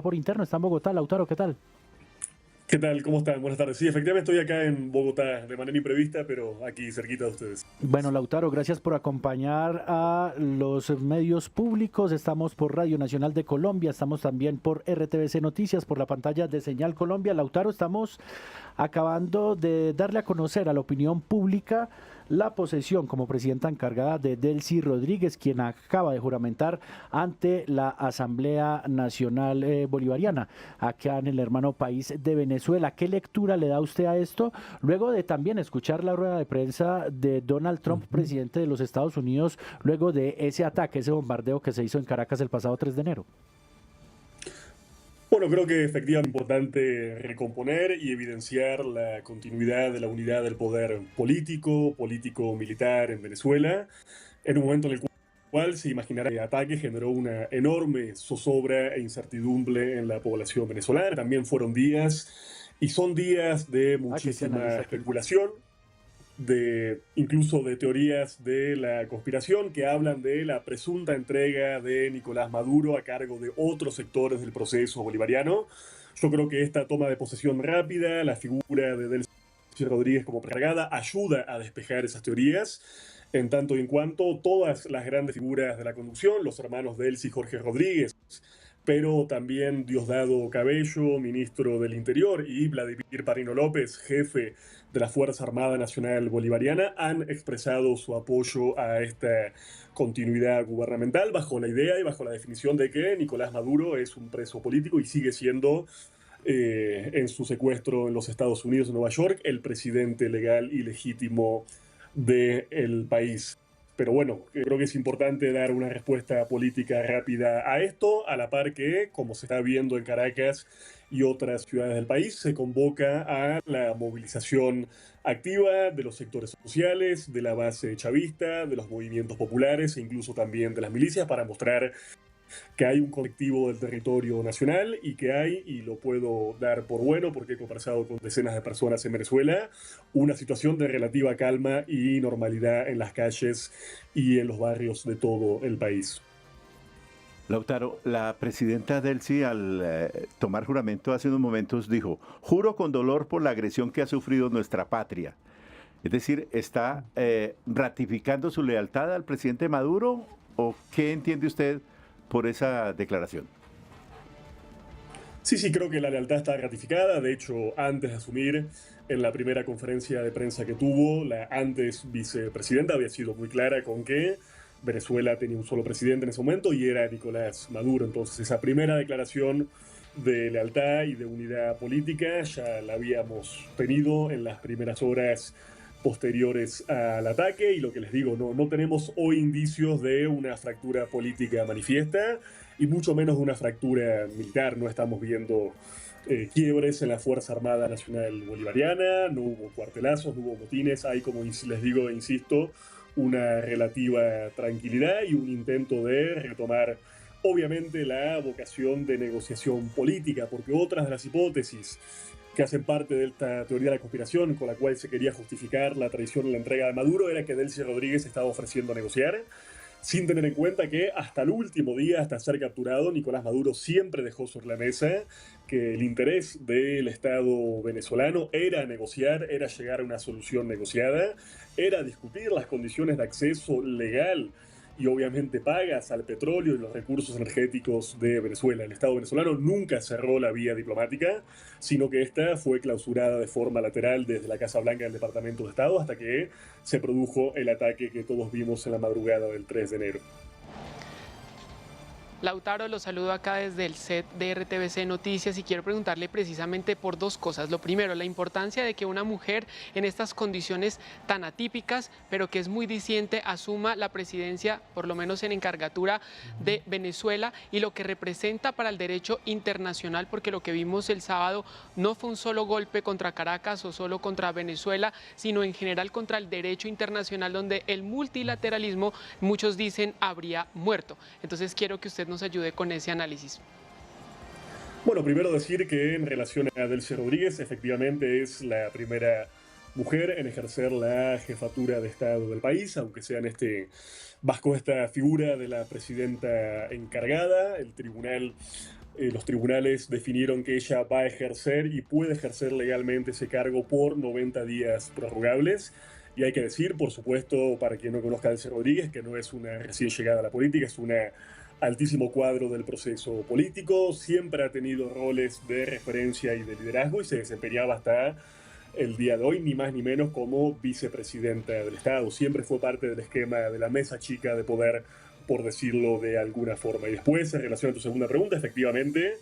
por interno, está en Bogotá. Lautaro, ¿qué tal? ¿Qué tal? ¿Cómo están? Buenas tardes. Sí, efectivamente estoy acá en Bogotá de manera imprevista, pero aquí cerquita de ustedes. Bueno, Lautaro, gracias por acompañar a los medios públicos. Estamos por Radio Nacional de Colombia, estamos también por RTBC Noticias, por la pantalla de Señal Colombia. Lautaro, estamos acabando de darle a conocer a la opinión pública la posesión como presidenta encargada de Delcy Rodríguez, quien acaba de juramentar ante la Asamblea Nacional Bolivariana, acá en el hermano país de Venezuela. ¿Qué lectura le da usted a esto? Luego de también escuchar la rueda de prensa de Donald Trump, presidente de los Estados Unidos, luego de ese ataque, ese bombardeo que se hizo en Caracas el pasado 3 de enero. Bueno, creo que efectivamente es importante recomponer y evidenciar la continuidad de la unidad del poder político-militar en Venezuela, en un momento en el cual se imaginará que el ataque generó una enorme zozobra e incertidumbre en la población venezolana. También fueron días y son días de Ah, que se muchísima analiza aquí. especulación, de incluso de teorías de la conspiración que hablan de la presunta entrega de Nicolás Maduro a cargo de otros sectores del proceso bolivariano. Yo creo que esta toma de posesión rápida, la figura de Delcy Rodríguez como precargada, ayuda a despejar esas teorías, en tanto y en cuanto todas las grandes figuras de la conducción, los hermanos Delcy y Jorge Rodríguez, pero también Diosdado Cabello, ministro del Interior, y Vladimir Parino López, jefe de la Fuerza Armada Nacional Bolivariana, han expresado su apoyo a esta continuidad gubernamental bajo la idea y bajo la definición de que Nicolás Maduro es un preso político y sigue siendo, en su secuestro en los Estados Unidos, en Nueva York, el presidente legal y legítimo del país. Pero bueno, creo que es importante dar una respuesta política rápida a esto, a la par que, como se está viendo en Caracas y otras ciudades del país, se convoca a la movilización activa de los sectores sociales, de la base chavista, de los movimientos populares e incluso también de las milicias para mostrar que hay un colectivo del territorio nacional y que hay, y lo puedo dar por bueno porque he conversado con decenas de personas en Venezuela, una situación de relativa calma y normalidad en las calles y en los barrios de todo el país. Lautaro, la presidenta Delcy al tomar juramento hace unos momentos dijo, juro con dolor por la agresión que ha sufrido nuestra patria. Es decir, ¿está ratificando su lealtad al presidente Maduro o qué entiende usted por esa declaración? Sí, creo que la lealtad está ratificada. De hecho, antes de asumir, en la primera conferencia de prensa que tuvo, la antes vicepresidenta había sido muy clara con que Venezuela tenía un solo presidente en ese momento y era Nicolás Maduro. Entonces, esa primera declaración de lealtad y de unidad política ya la habíamos tenido en las primeras horas posteriores al ataque, y lo que les digo, no tenemos hoy indicios de una fractura política manifiesta y mucho menos de una fractura militar. No estamos viendo quiebres en la Fuerza Armada Nacional Bolivariana, no hubo cuartelazos, no hubo motines. Hay, como les digo e insisto, una relativa tranquilidad y un intento de retomar, obviamente, la vocación de negociación política, porque otras de las hipótesis que hacen parte de esta teoría de la conspiración con la cual se quería justificar la traición y la entrega de Maduro era que Delcy Rodríguez estaba ofreciendo negociar, sin tener en cuenta que hasta el último día, hasta ser capturado, Nicolás Maduro siempre dejó sobre la mesa que el interés del Estado venezolano era negociar, era llegar a una solución negociada, era discutir las condiciones de acceso legal y obviamente pagas al petróleo y los recursos energéticos de Venezuela. El Estado venezolano nunca cerró la vía diplomática, sino que esta fue clausurada de forma lateral desde la Casa Blanca del Departamento de Estado hasta que se produjo el ataque que todos vimos en la madrugada del 3 de enero. Lautaro, lo saludo acá desde el set de RTBC Noticias y quiero preguntarle precisamente por dos cosas. Lo primero, la importancia de que una mujer en estas condiciones tan atípicas, pero que es muy disidente, asuma la presidencia, por lo menos en encargatura de Venezuela, y lo que representa para el derecho internacional, porque lo que vimos el sábado no fue un solo golpe contra Caracas o solo contra Venezuela, sino en general contra el derecho internacional, donde el multilateralismo, muchos dicen, habría muerto. Entonces quiero que usted nos ayude con ese análisis. Bueno, primero decir que en relación a Delcy Rodríguez, efectivamente es la primera mujer en ejercer la jefatura de Estado del país, aunque sea bajo esta figura de la presidenta encargada. El tribunal Los tribunales definieron que ella va a ejercer y puede ejercer legalmente ese cargo por 90 días prorrogables. Y hay que decir, por supuesto, para quien no conozca a Delcy Rodríguez, que no es una recién llegada a la política, es una altísimo cuadro del proceso político, siempre ha tenido roles de referencia y de liderazgo y se desempeñaba hasta el día de hoy, ni más ni menos, como vicepresidenta del Estado. Siempre fue parte del esquema de la mesa chica de poder, por decirlo de alguna forma. Y después, en relación a tu segunda pregunta, efectivamente,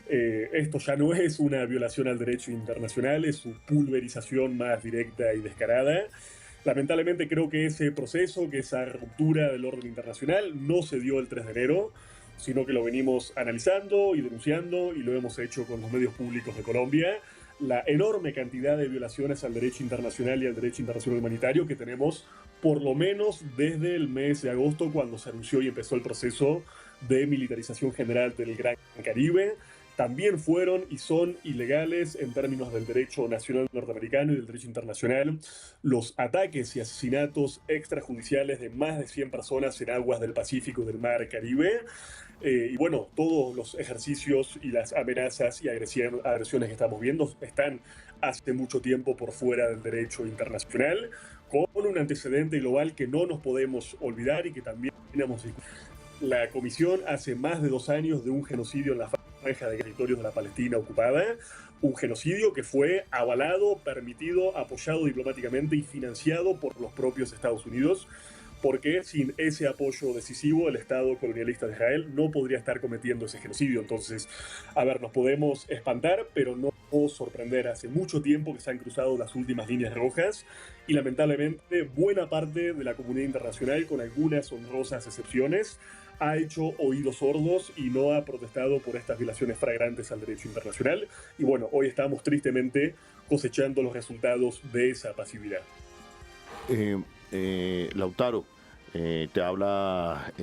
esto ya no es una violación al derecho internacional, es su pulverización más directa y descarada. Lamentablemente creo que ese proceso, que esa ruptura del orden internacional no se dio el 3 de enero, sino que lo venimos analizando y denunciando y lo hemos hecho con los medios públicos de Colombia. La enorme cantidad de violaciones al derecho internacional y al derecho internacional humanitario que tenemos por lo menos desde el mes de agosto, cuando se anunció y empezó el proceso de militarización general del Gran Caribe. También fueron y son ilegales en términos del derecho nacional norteamericano y del derecho internacional los ataques y asesinatos extrajudiciales de más de 100 personas en aguas del Pacífico y del Mar Caribe. Y bueno, todos los ejercicios y las amenazas y agresiones que estamos viendo están hace mucho tiempo por fuera del derecho internacional, con un antecedente global que no nos podemos olvidar y que también hemos discutido. La Comisión hace más de 2 años de un genocidio en la franja de territorios de la Palestina ocupada, un genocidio que fue avalado, permitido, apoyado diplomáticamente y financiado por los propios Estados Unidos, porque sin ese apoyo decisivo el Estado colonialista de Israel no podría estar cometiendo ese genocidio. Entonces, a ver, nos podemos espantar, pero no sorprender. Hace mucho tiempo que se han cruzado las últimas líneas rojas y lamentablemente buena parte de la comunidad internacional, con algunas honrosas excepciones, ha hecho oídos sordos y no ha protestado por estas violaciones flagrantes al derecho internacional. Y bueno, hoy estamos tristemente cosechando los resultados de esa pasividad. Lautaro, te habla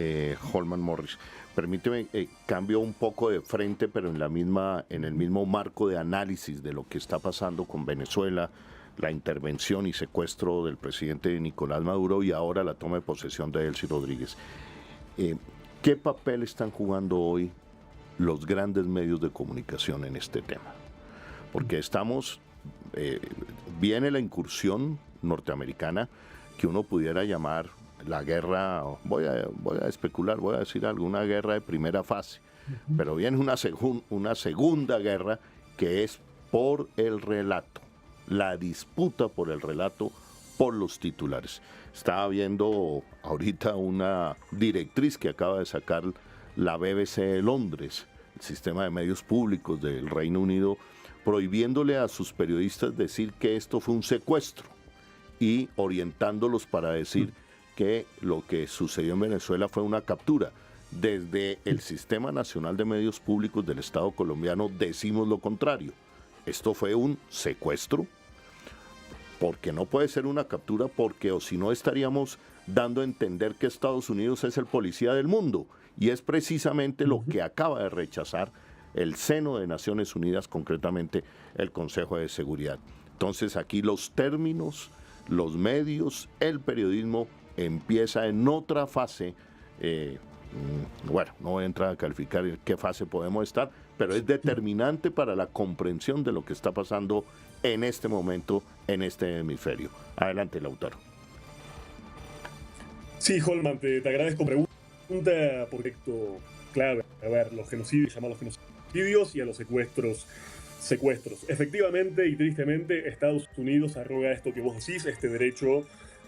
Holman Morris. Permíteme, cambio un poco de frente, pero en el mismo marco de análisis de lo que está pasando con Venezuela, la intervención y secuestro del presidente Nicolás Maduro y ahora la toma de posesión de Delcy Rodríguez. ¿Qué papel están jugando hoy los grandes medios de comunicación en este tema? Porque viene la incursión norteamericana que uno pudiera llamar la guerra, voy a especular, voy a decir algo, una guerra de primera fase, pero viene una segunda guerra que es por el relato, la disputa por el relato, por los titulares. Estaba viendo ahorita una directriz que acaba de sacar la BBC de Londres, el sistema de medios públicos del Reino Unido, prohibiéndole a sus periodistas decir que esto fue un secuestro y orientándolos para decir que lo que sucedió en Venezuela fue una captura. Desde el Sistema Nacional de Medios Públicos del Estado colombiano decimos lo contrario. Esto fue un secuestro, porque no puede ser una captura, porque o si no estaríamos dando a entender que Estados Unidos es el policía del mundo, y es precisamente lo que acaba de rechazar el seno de Naciones Unidas, concretamente el Consejo de Seguridad. Entonces aquí los términos, los medios, el periodismo empieza en otra fase. Bueno, no voy a entrar a calificar en qué fase podemos estar, pero es determinante para la comprensión de lo que está pasando en este momento en este hemisferio. Adelante, Lautaro. Sí, Holman, te agradezco la pregunta, porque esto clave. A ver, los genocidios, llamarlos genocidios, y a los secuestros. Efectivamente y tristemente, Estados Unidos arroga esto que vos decís, este derecho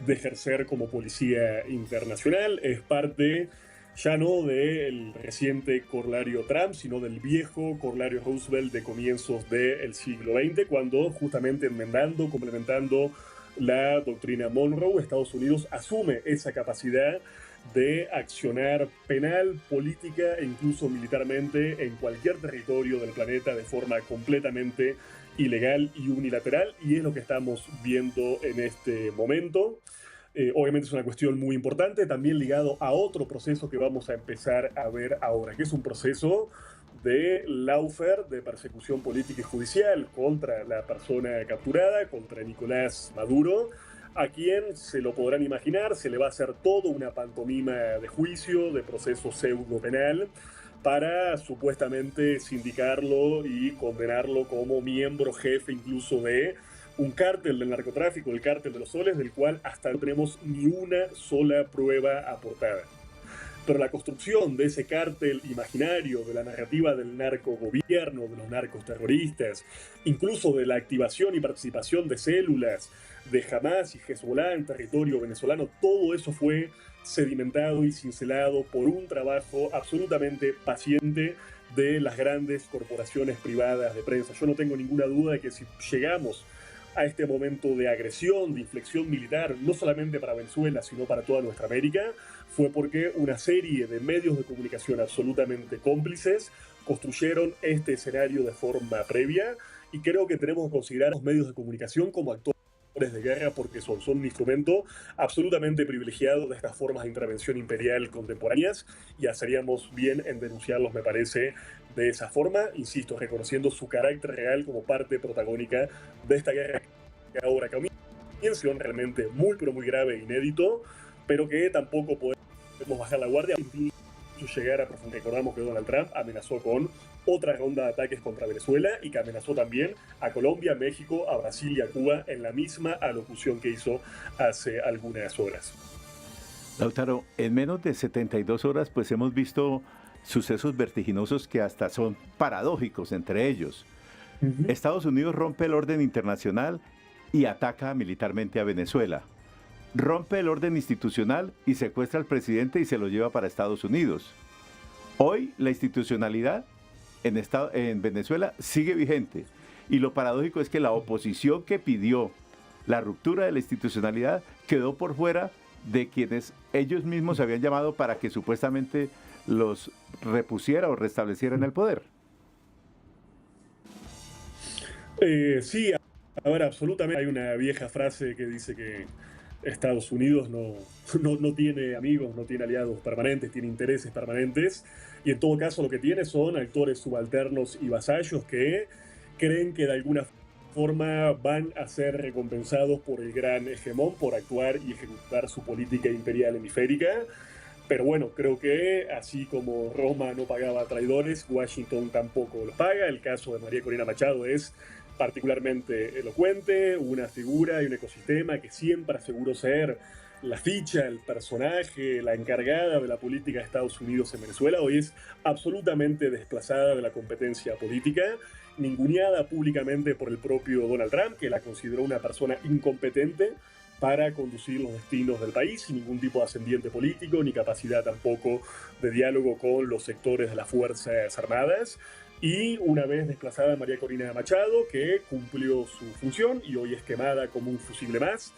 de ejercer como policía internacional. Es parte ya no del reciente corolario Trump, sino del viejo corolario Roosevelt de comienzos del siglo XX, cuando justamente complementando la doctrina Monroe, Estados Unidos asume esa capacidad de accionar penal, política e incluso militarmente en cualquier territorio del planeta de forma completamente ilegal y unilateral, y es lo que estamos viendo en este momento. Obviamente es una cuestión muy importante, también ligado a otro proceso que vamos a empezar a ver ahora, que es un proceso de lawfare, de persecución política y judicial contra la persona capturada, contra Nicolás Maduro, a quien, se lo podrán imaginar, se le va a hacer todo una pantomima de juicio, de proceso pseudo penal, para supuestamente sindicarlo y condenarlo como miembro jefe incluso de un cártel del narcotráfico, el cártel de los soles, del cual hasta no tenemos ni una sola prueba aportada. Pero la construcción de ese cártel imaginario, de la narrativa del narcogobierno, de los narcos terroristas, incluso de la activación y participación de células de Hamas y Hezbollah en territorio venezolano, todo eso fue sedimentado y cincelado por un trabajo absolutamente paciente de las grandes corporaciones privadas de prensa. Yo no tengo ninguna duda de que si llegamos a este momento de agresión, de inflexión militar, no solamente para Venezuela, sino para toda nuestra América, fue porque una serie de medios de comunicación absolutamente cómplices construyeron este escenario de forma previa, y creo que tenemos que considerar los medios de comunicación como actores de guerra, porque son un instrumento absolutamente privilegiado de estas formas de intervención imperial contemporáneas, y haríamos bien en denunciarlos, me parece, de esa forma, insisto, reconociendo su carácter real como parte protagónica de esta guerra que ahora comienza, realmente muy, pero muy grave e inédito, pero que tampoco podemos bajar la guardia, incluso llegar a profundizar. Recordamos que Donald Trump amenazó con otra ronda de ataques contra Venezuela y que amenazó también a Colombia, México, a Brasil y a Cuba en la misma alocución que hizo hace algunas horas. Lautaro, en menos de 72 horas pues hemos visto sucesos vertiginosos que hasta son paradójicos entre ellos. Estados Unidos rompe el orden internacional y ataca militarmente a Venezuela. Rompe el orden institucional y secuestra al presidente y se lo lleva para Estados Unidos. Hoy la institucionalidad en Venezuela sigue vigente, y lo paradójico es que la oposición que pidió la ruptura de la institucionalidad quedó por fuera de quienes ellos mismos habían llamado para que supuestamente los repusiera o restableciera en el poder. Sí, ahora absolutamente hay una vieja frase que dice que Estados Unidos no tiene amigos, no tiene aliados permanentes, tiene intereses permanentes, y en todo caso lo que tiene son actores subalternos y vasallos que creen que de alguna forma van a ser recompensados por el gran hegemón por actuar y ejecutar su política imperial hemisférica. Pero bueno, creo que así como Roma no pagaba traidores, Washington tampoco los paga. El caso de María Corina Machado es particularmente elocuente, una figura y un ecosistema que siempre aseguró ser la ficha, el personaje, la encargada de la política de Estados Unidos en Venezuela. Hoy es absolutamente desplazada de la competencia política, ninguneada públicamente por el propio Donald Trump, que la consideró una persona incompetente para conducir los destinos del país, sin ningún tipo de ascendiente político, ni capacidad tampoco de diálogo con los sectores de las Fuerzas Armadas. Y una vez desplazada María Corina Machado, que cumplió su función y hoy es quemada como un fusible más,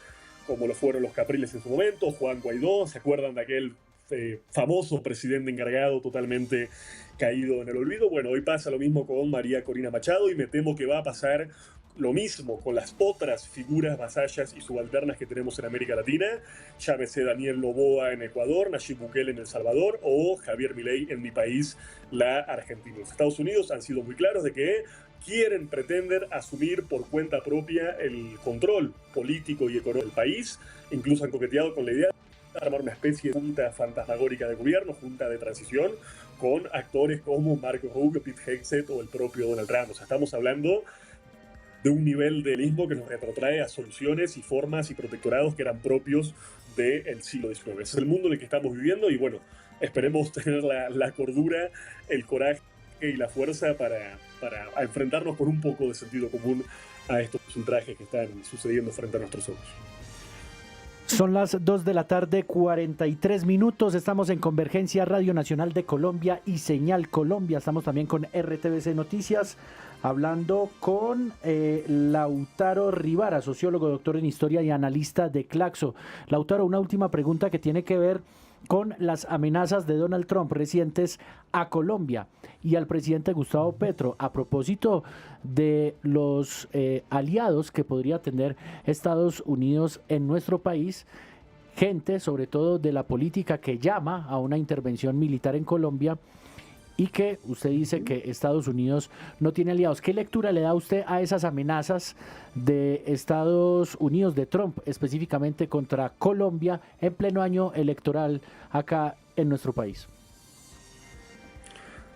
como lo fueron los Capriles en su momento, Juan Guaidó, ¿se acuerdan de aquel famoso presidente encargado totalmente caído en el olvido? Bueno, hoy pasa lo mismo con María Corina Machado, y me temo que va a pasar lo mismo con las otras figuras vasallas y subalternas que tenemos en América Latina, llámese Daniel Noboa en Ecuador, Nayib Bukele en El Salvador o Javier Milei en mi país, la Argentina. Los Estados Unidos han sido muy claros de que pretenden asumir por cuenta propia el control político y económico del país. Incluso han coqueteado con la idea de armar una especie de junta fantasmagórica de gobierno, junta de transición, con actores como Marco Rubio, Pete Hegseth o el propio Donald Trump. O sea, estamos hablando de un nivel de liderazgo que nos retrotrae a soluciones y formas y protectorados que eran propios del siglo XIX. Ese es el mundo en el que estamos viviendo, y bueno, esperemos tener la cordura, el coraje y la fuerza para enfrentarnos con un poco de sentido común a estos ultrajes que están sucediendo frente a nuestros ojos. Son las 2 de la tarde, 43 minutos. Estamos en Convergencia Radio Nacional de Colombia y Señal Colombia. Estamos también con RTVC Noticias, hablando con Lautaro Rivara, sociólogo, doctor en historia y analista de Claxo. Lautaro, una última pregunta que tiene que ver con las amenazas de Donald Trump recientes a Colombia y al presidente Gustavo Petro a propósito de los aliados que podría tener Estados Unidos en nuestro país, gente sobre todo de la política que llama a una intervención militar en Colombia, y que usted dice que Estados Unidos no tiene aliados. ¿Qué lectura le da usted a esas amenazas de Estados Unidos, de Trump específicamente, contra Colombia en pleno año electoral acá en nuestro país?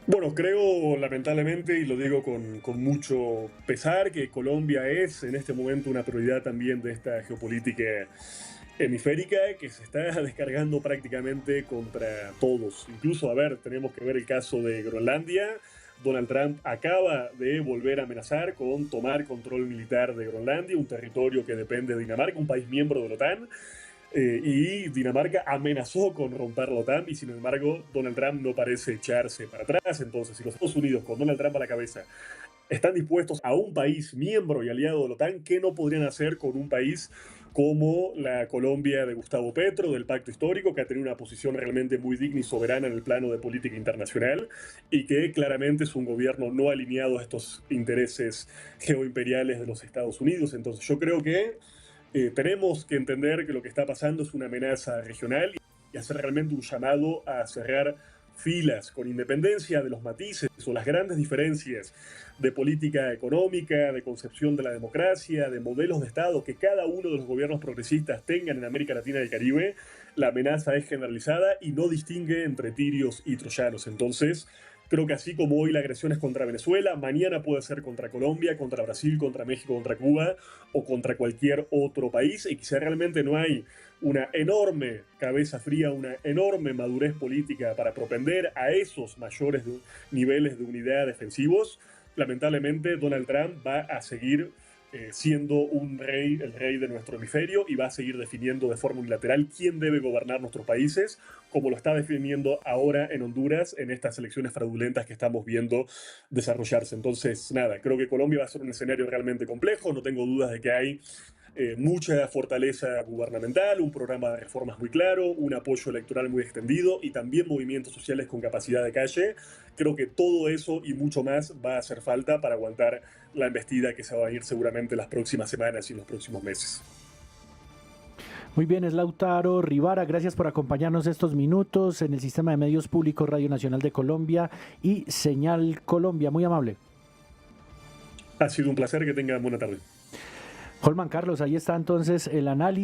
Bueno, creo lamentablemente, y lo digo con mucho pesar, que Colombia es en este momento una prioridad también de esta geopolítica hemisférica que se está descargando prácticamente contra todos. Incluso, a ver, tenemos que ver el caso de Groenlandia. Donald Trump acaba de volver a amenazar con tomar control militar de Groenlandia, un territorio que depende de Dinamarca, un país miembro de la OTAN. Y Dinamarca amenazó con romper la OTAN y sin embargo Donald Trump no parece echarse para atrás. Entonces, si los Estados Unidos con Donald Trump a la cabeza están dispuestos a un país miembro y aliado de la OTAN, ¿qué no podrían hacer con un país como la Colombia de Gustavo Petro, del Pacto Histórico, que ha tenido una posición realmente muy digna y soberana en el plano de política internacional y que claramente es un gobierno no alineado a estos intereses geoimperiales de los Estados Unidos? Entonces yo creo que tenemos que entender que lo que está pasando es una amenaza regional y hacer realmente un llamado a cerrar filas con independencia de los matices o las grandes diferencias de política económica, de concepción de la democracia, de modelos de Estado que cada uno de los gobiernos progresistas tengan en América Latina y el Caribe. La amenaza es generalizada y no distingue entre tirios y troyanos. Entonces, creo que así como hoy la agresión es contra Venezuela, mañana puede ser contra Colombia, contra Brasil, contra México, contra Cuba o contra cualquier otro país. Y quizá realmente no hay una enorme cabeza fría, una enorme madurez política para propender a esos mayores niveles de unidad defensivos, lamentablemente Donald Trump va a seguir siendo un rey, el rey de nuestro hemisferio, y va a seguir definiendo de forma unilateral quién debe gobernar nuestros países, como lo está definiendo ahora en Honduras en estas elecciones fraudulentas que estamos viendo desarrollarse. Entonces, nada, creo que Colombia va a ser un escenario realmente complejo. No tengo dudas de que hay mucha fortaleza gubernamental, un programa de reformas muy claro, un apoyo electoral muy extendido y también movimientos sociales con capacidad de calle. Creo que todo eso y mucho más va a hacer falta para aguantar la embestida que se va a ir seguramente las próximas semanas y los próximos meses. Muy bien, es Lautaro Rivara, gracias por acompañarnos estos minutos en el Sistema de Medios Públicos Radio Nacional de Colombia y Señal Colombia. Muy amable. Ha sido un placer, que tengan buena tarde. Holman Carlos, ahí está entonces el análisis.